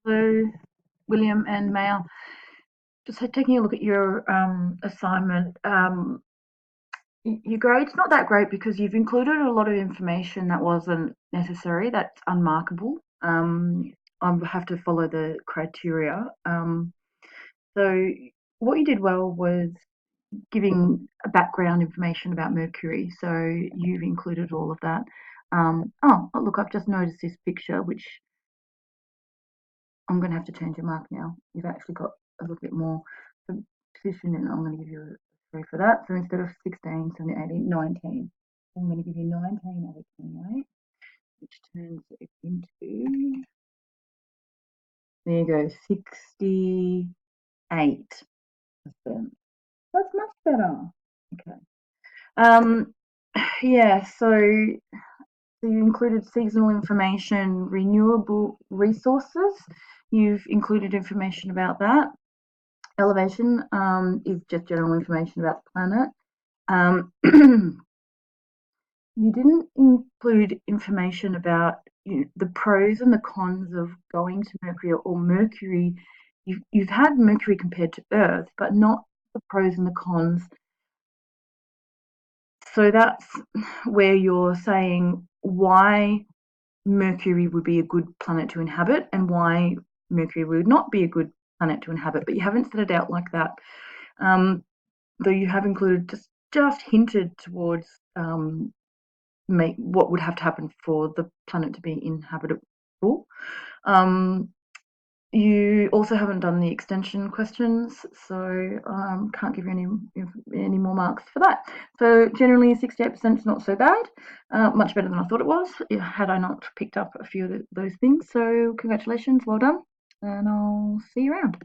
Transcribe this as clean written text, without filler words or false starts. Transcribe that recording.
Hello, William and Maya. Just taking a look at your assignment. Your grade's not that great because you've included a lot of information that wasn't necessary. That's unmarkable. I have to follow the criteria. So what you did well was giving a background information about Mercury. So you've included all of that. Oh, look, I've just noticed this picture, which I'm going to have to change your mark now. You've actually got a little bit more position, and I'm going to give you a 3 for that. So instead of 16, 17, 18, 19, I'm going to give you 19 out of 28, which turns it into, there you go, 68%. That's much better. Okay. Yeah, so you included seasonal information, renewable resources. You've included information about that. Elevation is just general information about the planet. You didn't include information about the pros and the cons of going to Mercury or Mercury. You've had Mercury compared to Earth, but not the pros and the cons. So that's where you're saying why Mercury would be a good planet to inhabit and why Mercury would not be a good planet to inhabit, but you haven't set it out like that. Though you have included just hinted towards what would have to happen for the planet to be inhabitable. You also haven't done the extension questions, so can't give you any more marks for that. So generally 68% is not so bad, much better than I thought it was, had I not picked up a few of those things. So congratulations, well done, and I'll see you around.